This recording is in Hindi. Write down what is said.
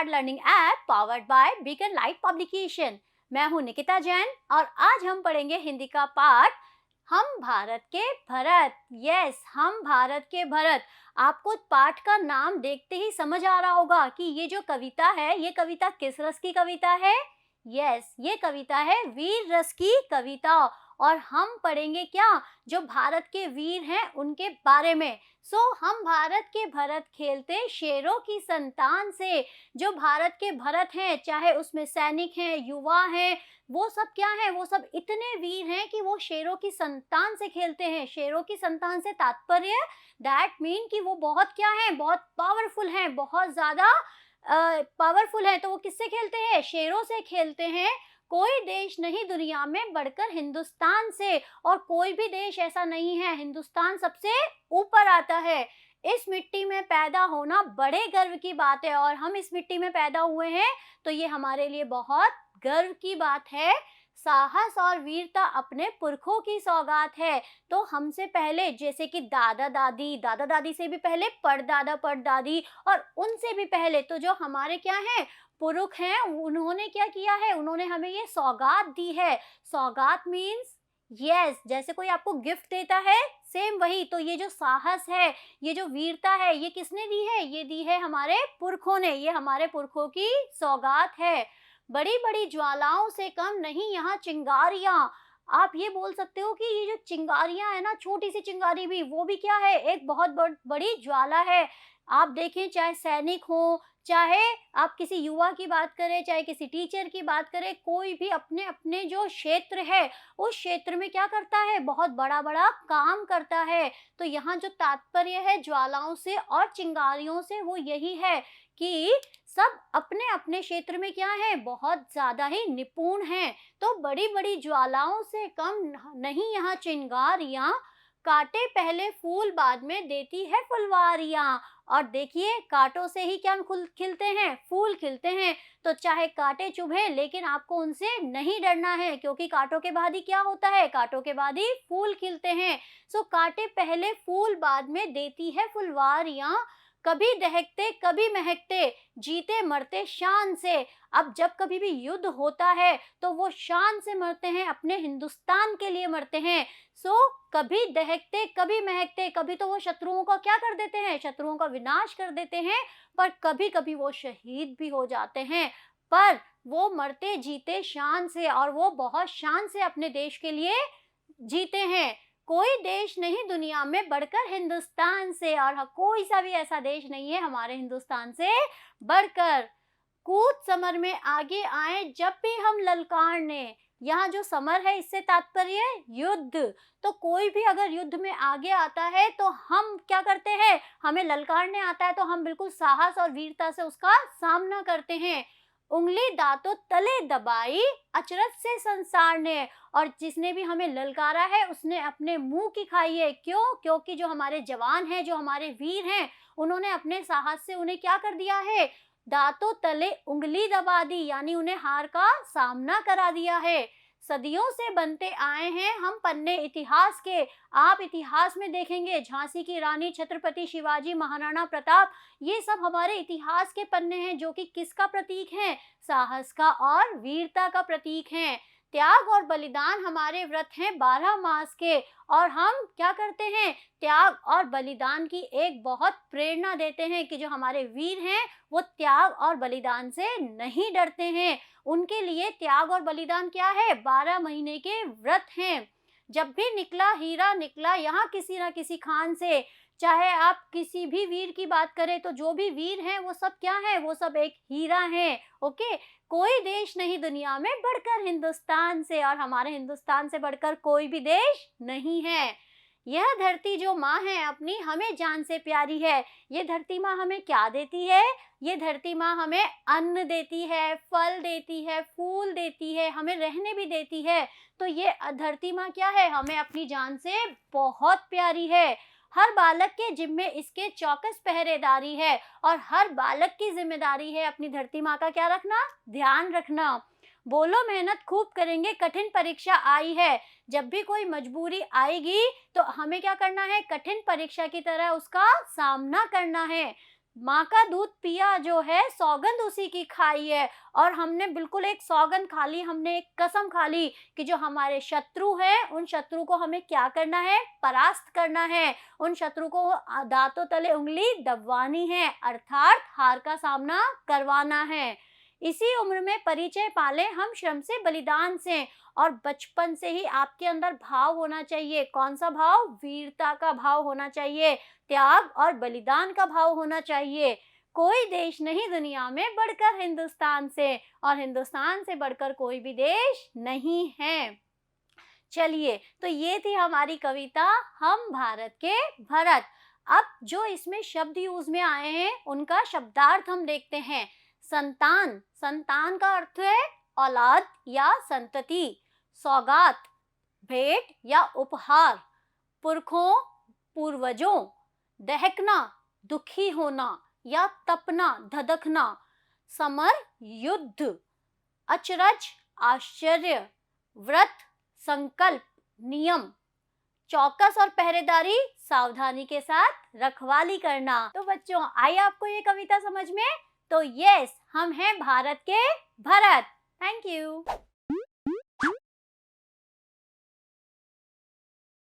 Smart learning app powered by beacon light publication. मैं हूं निकिता जैन और आज हम पढ़ेंगे हिंदी का पाठ हम भारत के भरत। यस, हम भारत के भरत। आपको पाठ का नाम देखते ही समझ आ रहा होगा कि ये जो कविता है, ये कविता किस रस की कविता है। यस, ये कविता है वीर रस की कविता। और हम पढ़ेंगे क्या, जो भारत के वीर हैं उनके बारे में। हम भारत के भरत खेलते शेरों की संतान से। जो भारत के भरत हैं, चाहे उसमें सैनिक हैं, युवा हैं, वो सब क्या है, वो सब इतने वीर हैं कि वो शेरों की संतान से खेलते हैं। शेरों की संतान से तात्पर्य दैट मीन कि वो बहुत क्या है, बहुत पावरफुल हैं, बहुत ज्यादा पावरफुल है। तो वो किससे खेलते हैं, शेरों से खेलते हैं। कोई देश नहीं दुनिया में बढ़कर हिंदुस्तान से, और कोई भी देश ऐसा नहीं है, हिंदुस्तान सबसे ऊपर आता है। इस मिट्टी में पैदा होना बड़े गर्व की बात है, और हम इस मिट्टी में पैदा हुए हैं तो ये हमारे लिए बहुत गर्व की बात है। साहस और वीरता अपने पुरखों की सौगात है। तो हमसे पहले, जैसे कि दादा दादी से भी पहले परदादा परदादी, और उनसे भी पहले तो जो हमारे क्या हैं, पुरुष हैं, उन्होंने क्या किया है, उन्होंने हमें ये सौगात दी है। सौगात मीन्स यस, जैसे कोई आपको गिफ्ट देता है, सेम वही। तो ये जो साहस है, ये जो वीरता है, ये किसने दी है, ये दी है हमारे पुरखों ने। ये हमारे पुरखों की सौगात है। बड़ी बड़ी ज्वालाओं से कम नहीं यहाँ चिंगारियां। आप ये बोल सकते हो कि ये जो चिंगारियां है ना, छोटी सी चिंगारी भी, वो भी क्या है, एक बहुत बड़ी ज्वाला है। आप देखें, चाहे सैनिक हो, चाहे आप किसी युवा की बात करें, चाहे किसी टीचर की बात करें, कोई भी अपने अपने जो क्षेत्र है, उस क्षेत्र में क्या करता है, बहुत बड़ा बड़ा काम करता है। तो यहाँ जो तात्पर्य है ज्वालाओं से और चिंगारियों से, वो यही है कि सब अपने अपने क्षेत्र में क्या है, बहुत ज्यादा ही निपुण हैं। तो बड़ी बड़ी ज्वालाओं से कम नहीं यहाँ चिंगारियां, कांटे पहले फूल बाद में देती है फुलवारियां। और देखिए, कांटों से ही क्या खिलते हैं, फूल खिलते हैं। तो चाहे कांटे चुभे, लेकिन आपको उनसे नहीं डरना है, क्योंकि कांटों के बाद ही क्या होता है, कांटों के बाद ही फूल खिलते हैं। कांटे पहले फूल बाद में देती है फुलवारियां, कभी दहकते कभी महकते, जीते मरते शान से। अब जब कभी भी युद्ध होता है तो वो शान से मरते हैं, अपने हिंदुस्तान के लिए मरते हैं। कभी दहकते कभी महकते, कभी तो वो शत्रुओं का क्या कर देते हैं, शत्रुओं का विनाश कर देते हैं, पर कभी कभी वो शहीद भी हो जाते हैं। पर वो मरते जीते शान से, और वो बहुत शान से अपने देश के लिए जीते हैं। कोई देश नहीं दुनिया में बढ़कर हिंदुस्तान से, और कोई सा भी ऐसा देश नहीं है हमारे हिंदुस्तान से बढ़कर। कूद समर में आगे आए जब भी हम ललकारने। यहाँ जो समर है, इससे तात्पर्य युद्ध। तो कोई भी अगर युद्ध में आगे आता है तो हम क्या करते हैं, हमें ललकारने आता है तो हम बिल्कुल साहस और वीरता से उसका सामना करते हैं। उंगली दांतों तले दबाई, अचरज से संसार ने। और जिसने भी हमें ललकारा है, उसने अपने मुंह की खाई है। क्यों? क्योंकि जो हमारे जवान हैं, जो हमारे वीर हैं, उन्होंने अपने साहस से उन्हें क्या कर दिया है, दांतों तले उंगली दबा दी, यानी उन्हें हार का सामना करा दिया है। सदियों से बनते आए हैं हम पन्ने इतिहास के। आप इतिहास में देखेंगे, झांसी की रानी, छत्रपति शिवाजी, महाराणा प्रताप, ये सब हमारे इतिहास के पन्ने हैं, जो कि किसका प्रतीक हैं, साहस का और वीरता का प्रतीक हैं। त्याग और बलिदान हमारे व्रत हैं 12 मास के, और हम क्या करते हैं, त्याग और बलिदान की एक बहुत प्रेरणा देते हैं कि जो हमारे वीर हैं वो त्याग और बलिदान से नहीं डरते हैं। उनके लिए त्याग और बलिदान क्या है, 12 महीने के व्रत हैं। जब भी निकला हीरा निकला यहाँ किसी ना किसी खान से। चाहे आप किसी भी वीर की बात करें, तो जो भी वीर हैं वो सब क्या है, वो सब एक हीरा है। ओके, कोई देश नहीं दुनिया में बढ़कर हिंदुस्तान से, और हमारे हिंदुस्तान से बढ़कर कोई भी देश नहीं है। यह धरती जो माँ है अपनी, हमें जान से प्यारी है। ये धरती माँ हमें क्या देती है, ये धरती माँ हमें अन्न देती है, फल देती है, फूल देती है, हमें रहने भी देती है। तो ये धरती माँ क्या है, हमें अपनी जान से बहुत प्यारी है। हर बालक के जिम्मे इसके चौकस पहरेदारी है, और हर बालक की जिम्मेदारी है अपनी धरती माँ का क्या रखना, ध्यान रखना। बोलो मेहनत खूब करेंगे, कठिन परीक्षा आई है। जब भी कोई मजबूरी आएगी तो हमें क्या करना है, कठिन परीक्षा की तरह उसका सामना करना है। माँ का दूध पिया जो है, सौगंध उसी की खाई है। और हमने बिल्कुल एक सौगंध खा ली, हमने एक कसम खा ली कि जो हमारे शत्रु हैं, उन शत्रु को हमें क्या करना है? परास्त करना है। उन शत्रु को दांतों तले उंगली दबवानी है, अर्थात हार का सामना करवाना है। इसी उम्र में परिचय पाले हम श्रम से, बलिदान से। और बचपन से ही आपके अंदर भाव होना चाहिए। कौन सा भाव? वीरता का भाव होना चाहिए, त्याग और बलिदान का भाव होना चाहिए। कोई देश नहीं दुनिया में बढ़कर हिंदुस्तान से, और हिंदुस्तान से बढ़कर कोई भी देश नहीं है। चलिए, तो ये थी हमारी कविता हम भारत के भरत। अब जो इसमें शब्द यूज में आए हैं उनका शब्दार्थ हम देखते हैं। संतान, संतान का अर्थ है औलाद या संतति। सौगात, भेंट या उपहार। पुरखों, पूर्वजों। दहकना, दुखी होना या तपना, धधकना। समर, युद्ध। अचरज, आश्चर्य। व्रत, संकल्प, नियम। चौकस और पहरेदारी, सावधानी के साथ रखवाली करना। तो बच्चों, आई आपको ये कविता समझ में? तो यस, हम हैं भारत के भरत। Thank you.